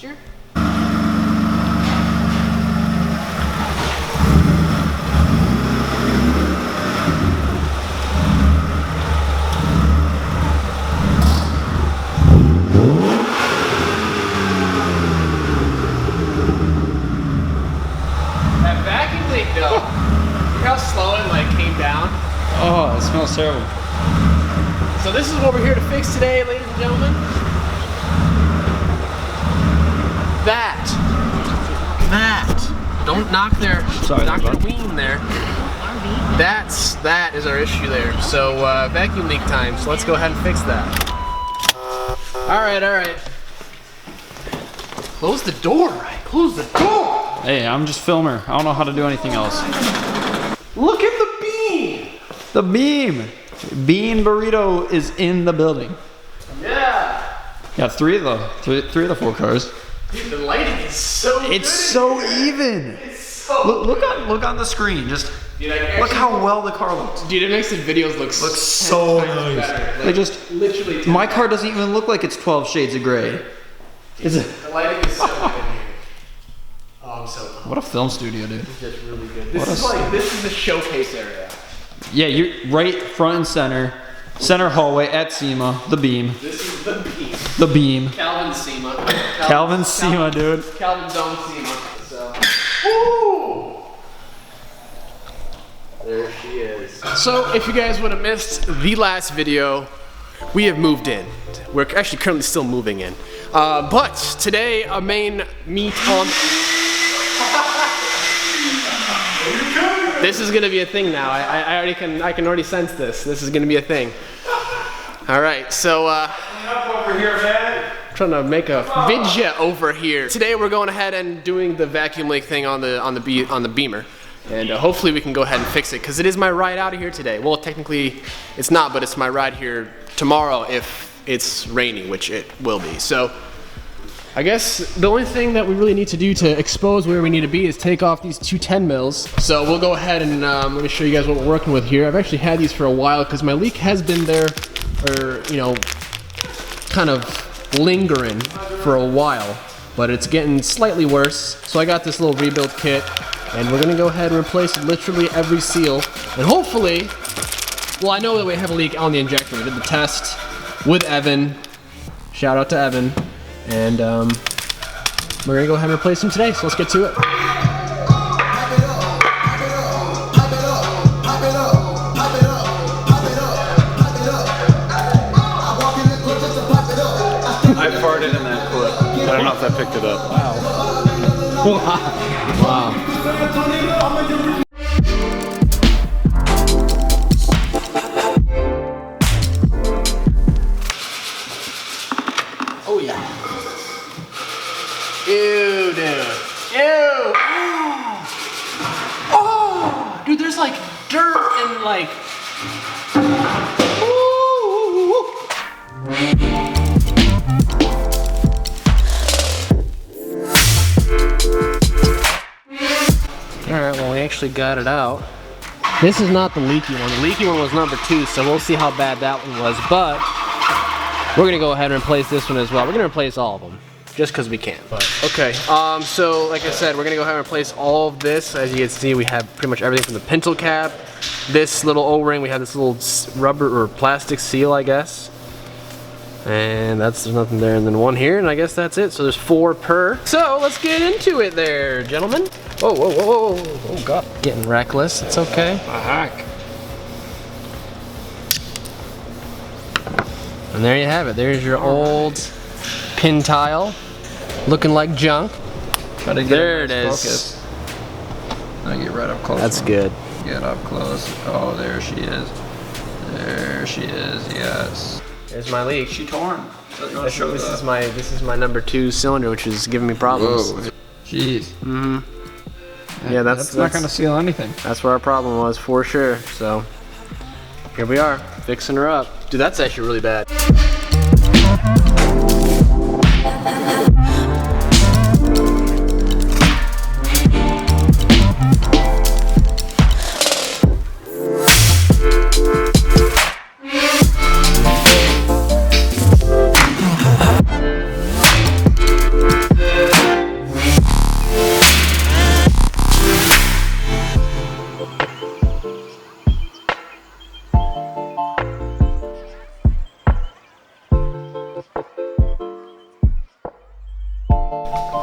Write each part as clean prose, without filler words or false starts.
here? That vacuum leak though. Look how slow it like came down. Oh, it smells terrible. So this is what we're here to fix today, ladies and gentlemen. That. Don't knock their ween there. That is our issue there. So vacuum leak time. So let's go ahead and fix that. All right. Close the door. Close the door. Hey, I'm just filmer. I don't know how to do anything else. Look at the beam. The beam. Bean Burrito is in the building. Yeah. Got three of the 4 cars. Dude, the lighting is so good. It's so even. It's so Look on the screen. Just dude, look how well the car looks. Dude, it makes the videos look so nice. Like, they just literally. My car doesn't even look like it's 12 shades of gray. Is it? The lighting is so good here. Oh, I'm so pumped. What a film studio, dude. It's just really good. This is the showcase area. Yeah, you're right front and center hallway at SEMA, the beam. This is the beam. The beam. Calvin SEMA. Calvin SEMA, dude. Calvin's own SEMA. So. Woo! There she is. So, if you guys would have missed the last video, we have moved in. We're actually currently still moving in. But today, our main meat on. This is gonna be a thing now. I can already sense this. This is gonna be a thing. All right, so Over here, man. trying to make a vidya over here. Today we're going ahead and doing the vacuum leak thing on the Beamer, and hopefully we can go ahead and fix it because it is my ride out of here today. Well, technically it's not, but it's my ride here tomorrow if it's rainy, which it will be. So. I guess the only thing that we really need to do to expose where we need to be is take off these 210 mils. So we'll go ahead and let me show you guys what we're working with here. I've actually had these for a while because my leak has been there, or you know, kind of lingering for a while, but it's getting slightly worse. So I got this little rebuild kit, and we're gonna go ahead and replace literally every seal, and hopefully, well, I know that we have a leak on the injector. We did the test with Evan. Shout out to Evan. And we're gonna go ahead and replace them today, so let's get to it. I farted in that clip. I don't know if that picked it up. Wow. Oh yeah. Ew, dude. Ew. Oh, dude, there's like dirt and like. Alright, well, we actually got it out. This is not the leaky one. The leaky one was number 2, so we'll see how bad that one was. But we're gonna go ahead and replace this one as well. We're gonna replace all of them, just because we can. But okay, so like I said, we're gonna go ahead and replace all of this. As you can see, we have pretty much everything from the pintle cap, this little O-ring, we have this little rubber or plastic seal, I guess. And there's nothing there, and then one here, and I guess that's it. So there's 4 per. So let's get into it there, gentlemen. Whoa, whoa, whoa, whoa, oh God, getting reckless, it's okay. A hack. And there you have it, there's your old pin tile, looking like junk. There it is. I get right up close. That's good. Get up close. Oh, there she is. There she is, yes. There's my leak. She torn. This is my number 2 cylinder, which is giving me problems. Whoa. Jeez. Mm-hmm. Yeah, that's not gonna seal anything. That's where our problem was, for sure. So here we are, fixing her up. Dude, that's actually really bad.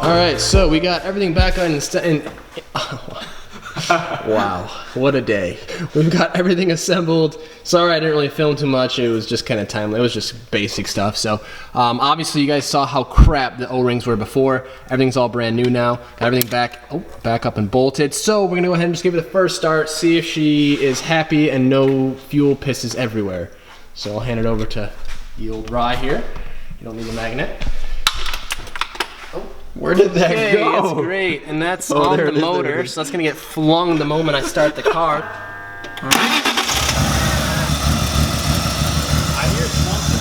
All right, so we got everything back on and wow, what a day. We've got everything assembled. Sorry I didn't really film too much. It was just kind of timely. It was just basic stuff. So obviously you guys saw how crap the O-rings were before. Everything's all brand new now. Got everything back up and bolted. So we're gonna go ahead and just give it a first start, see if she is happy and no fuel pisses everywhere. So I'll hand it over to the old Rye here. You don't need a magnet. Where did that go? That's great, and that's on the motor, so that's gonna get flung the moment I start the car. I hear something.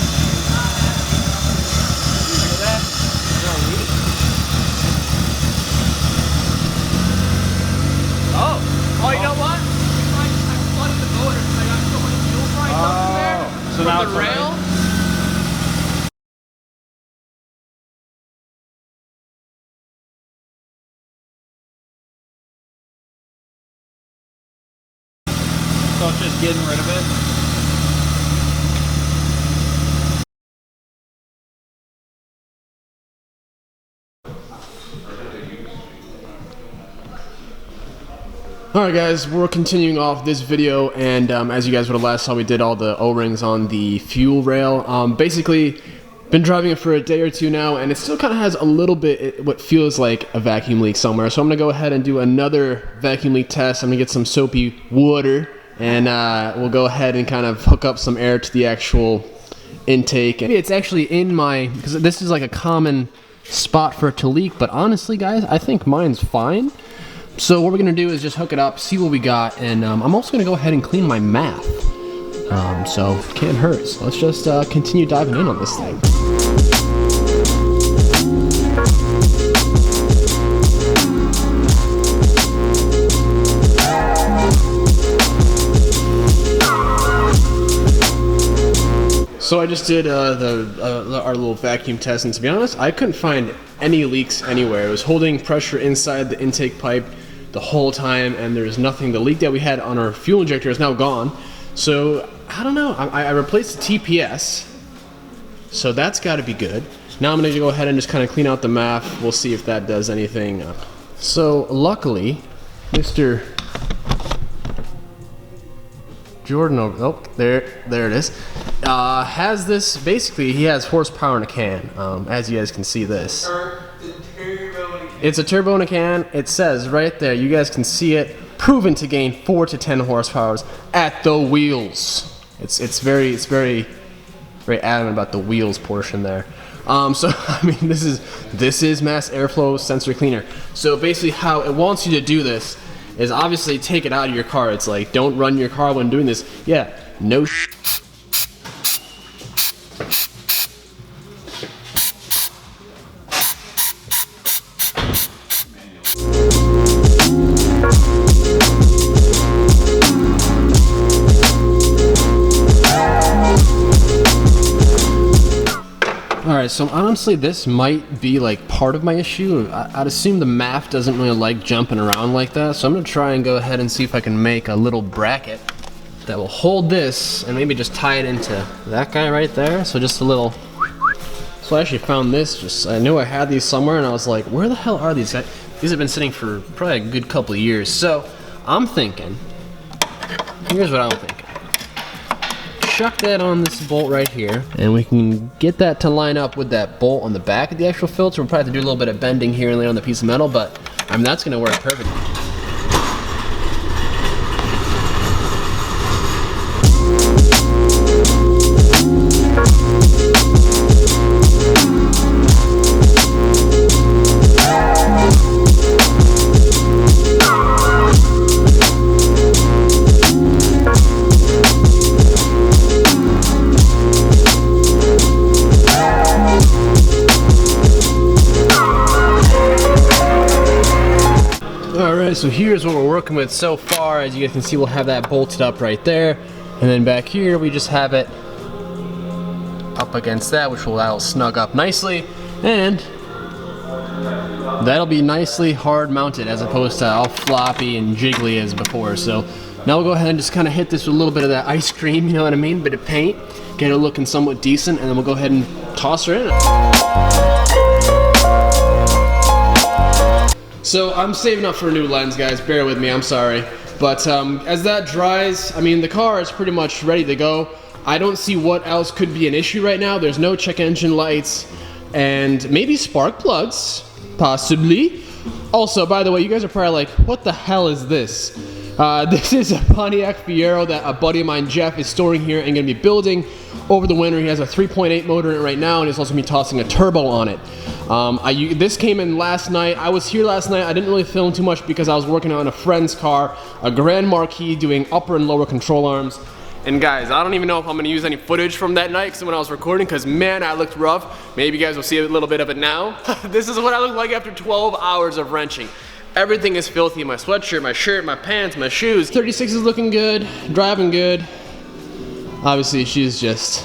You hear that? Oh, you know what? I flooded the motor because I got so much fuel price up in there. So now the it's rail. So it's just getting rid of it. Alright guys, we're continuing off this video, and as you guys would have last saw, we did all the O-rings on the fuel rail. Basically, been driving it for a day or two now, and it still kind of has a little bit what feels like a vacuum leak somewhere. So I'm going to go ahead and do another vacuum leak test. I'm going to get some soapy water, and we'll go ahead and kind of hook up some air to the actual intake. Maybe it's actually in my, because this is like a common spot for it to leak, but honestly guys, I think mine's fine. So what we're gonna do is just hook it up, see what we got, and I'm also gonna go ahead and clean my math. So it can't hurt. So let's just continue diving in on this thing. So I just did our little vacuum test, and to be honest, I couldn't find any leaks anywhere. It was holding pressure inside the intake pipe the whole time, and there's nothing. The leak that we had on our fuel injector is now gone. So I don't know. I replaced the TPS, so that's got to be good. Now I'm gonna go ahead and just kind of clean out the MAF. We'll see if that does anything. So luckily, Mr. Jordan over there it is. Has this, basically he has horsepower in a can, as you guys can see this. It's a turbo in a can. It says right there, you guys can see it, proven to gain 4 to 10 horsepower at the wheels. It's very adamant about the wheels portion there. So I mean, this is mass airflow sensor cleaner. So basically how it wants you to do this is obviously take it out of your car. It's like, don't run your car when doing this. Yeah, no sh. Alright, so honestly this might be like part of my issue. I'd assume the MAF doesn't really like jumping around like that, so I'm going to try and go ahead and see if I can make a little bracket that will hold this and maybe just tie it into that guy right there. So just a little... So I actually found this, I knew I had these somewhere and I was like, where the hell are these guys? These have been sitting for probably a good couple of years. So I'm thinking, here's what I'm thinking. Chuck that on this bolt right here, and we can get that to line up with that bolt on the back of the actual filter. We'll probably have to do a little bit of bending here and there on the piece of metal, but I mean, that's gonna work perfectly. So here's what we're working with so far. As you guys can see, we'll have that bolted up right there, and then back here we just have it up against that, that'll snug up nicely, and that'll be nicely hard mounted as opposed to all floppy and jiggly as before. So now we'll go ahead and just kind of hit this with a little bit of that ice cream, you know what I mean, bit of paint, get it looking somewhat decent, and then we'll go ahead and toss her in. So I'm saving up for a new lens, guys. Bear with me, I'm sorry. But as that dries, I mean, the car is pretty much ready to go. I don't see what else could be an issue right now. There's no check engine lights and maybe spark plugs, possibly. Also, by the way, you guys are probably like, what the hell is this? This is a Pontiac Fiero that a buddy of mine, Jeff, is storing here and gonna be building over the winter. He has a 3.8 motor in it right now, and he's also gonna be tossing a turbo on it. This came in last night. I was here last night. I didn't really film too much because I was working on a friend's car, a Grand Marquis, doing upper and lower control arms. And guys, I don't even know if I'm gonna use any footage from that night when I was recording, because man, I looked rough. Maybe you guys will see a little bit of it now. This is what I look like after 12 hours of wrenching. Everything is filthy. My sweatshirt, my shirt, my pants, my shoes. 36 is looking good, driving good. Obviously, she's just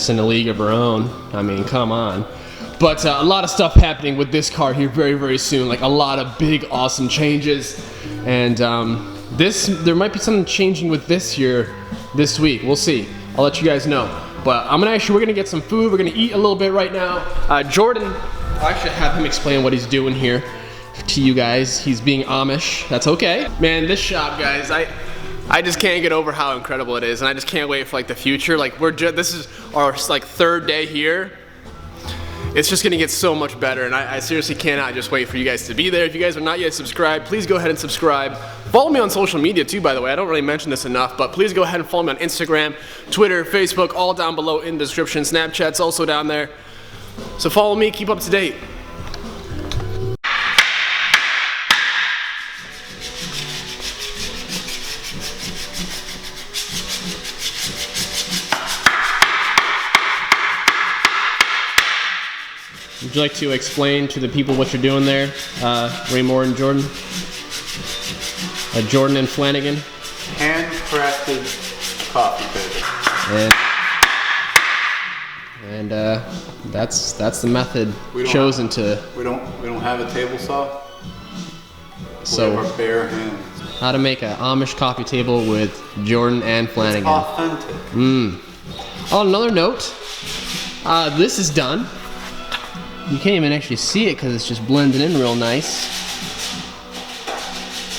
in a league of her own. I mean, come on. But a lot of stuff happening with this car here very, very soon. Like a lot of big, awesome changes. And there might be something changing with this here this week. We'll see. I'll let you guys know. But we're gonna get some food. We're gonna eat a little bit right now. Jordan, I should have him explain what he's doing here to you guys. He's being Amish. That's okay. Man, this shop, guys, I just can't get over how incredible it is, and I just can't wait for like the future. Like this is our like 3rd day here. It's just gonna get so much better, and I seriously cannot just wait for you guys to be there. If you guys are not yet subscribed, please go ahead and subscribe. Follow me on social media too, by the way. I don't really mention this enough, but please go ahead and follow me on Instagram, Twitter, Facebook, all down below in the description. Snapchat's also down there. So follow me, keep up to date. Would you like to explain to the people what you're doing there, Raymore and Jordan? Jordan and Flanagan? Handcrafted coffee table. And that's the method chosen to. We don't have a table saw. So we have our bare hands. How to make an Amish coffee table with Jordan and Flanagan. It's authentic. On another note, this is done. You can't even actually see it because it's just blending in real nice.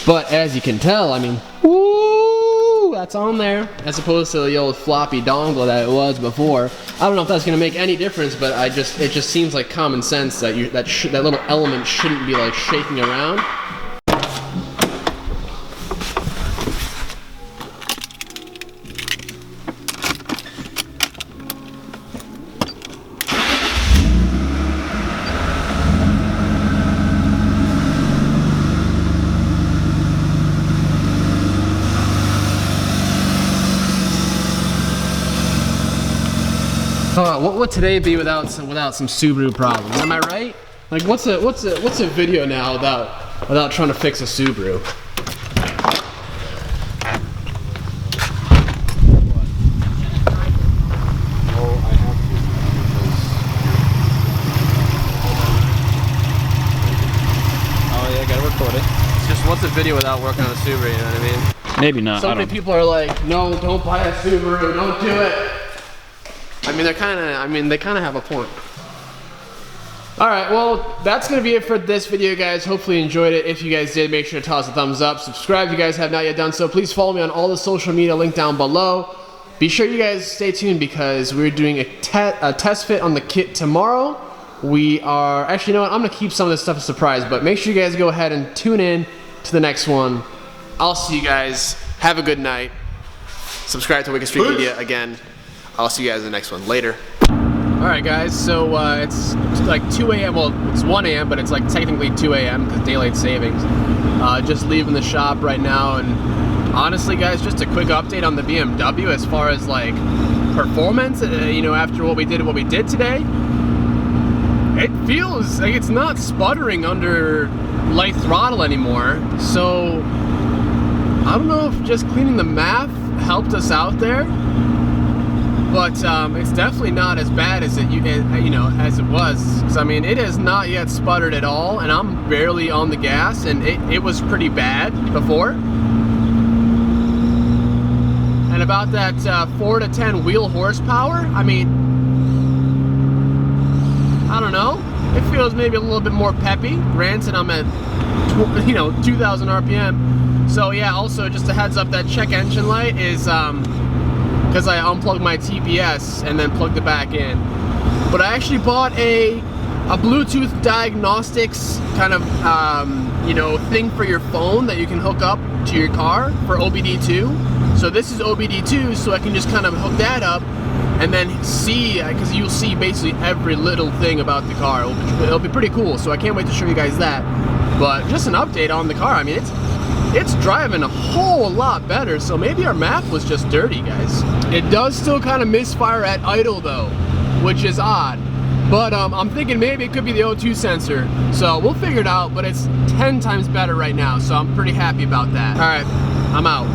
But as you can tell, I mean, woo, that's on there, as opposed to the old floppy dongle that it was before. I don't know if that's gonna make any difference, but it just seems like common sense that that little element shouldn't be like shaking around. What would today be without some Subaru problems? Am I right? Like, what's a video now without trying to fix a Subaru? Oh yeah, gotta record it. It's just, what's a video without working on a Subaru? You know what I mean? Maybe not. So many people are like, no, don't buy a Subaru, don't do it. I mean, they kind of have a point. All right, well, that's gonna be it for this video, guys. Hopefully you enjoyed it. If you guys did, make sure to toss a thumbs up. Subscribe if you guys have not yet done so. Please follow me on all the social media, link down below. Be sure you guys stay tuned because we're doing a test fit on the kit tomorrow. We are, actually, you know what? I'm gonna keep some of this stuff a surprise, but make sure you guys go ahead and tune in to the next one. I'll see you guys. Have a good night. Subscribe to Wicked Street Media again. I'll see you guys in the next one. Later. Alright guys, so it's like 2 a.m. Well, it's 1 a.m., but it's like technically 2 a.m. because daylight savings. Just leaving the shop right now, and honestly guys, just a quick update on the BMW as far as like performance, you know, after what we did today. It feels like it's not sputtering under light throttle anymore, so I don't know if just cleaning the math helped us out there. But it's definitely not as bad as as it was. 'Cause, I mean, it has not yet sputtered at all, and I'm barely on the gas, and it was pretty bad before. And about that 4 to 10 wheel horsepower, I mean, I don't know. it feels maybe a little bit more peppy. Granted, I'm at 2,000 RPM. So yeah, also just a heads up, that check engine light is because I unplugged my TPS and then plugged it back in. But I actually bought a Bluetooth diagnostics kind of thing for your phone that you can hook up to your car for OBD2. So this is OBD2, so I can just kind of hook that up and then see, because you'll see basically every little thing about the car. It'll be pretty cool, so I can't wait to show you guys that. But just an update on the car. I mean, it's driving a whole lot better, so maybe our math was just dirty, guys. It does still kind of misfire at idle though, which is odd. But I'm thinking maybe it could be the O2 sensor. So we'll figure it out, but it's 10 times better right now, so I'm pretty happy about that. All right, I'm out.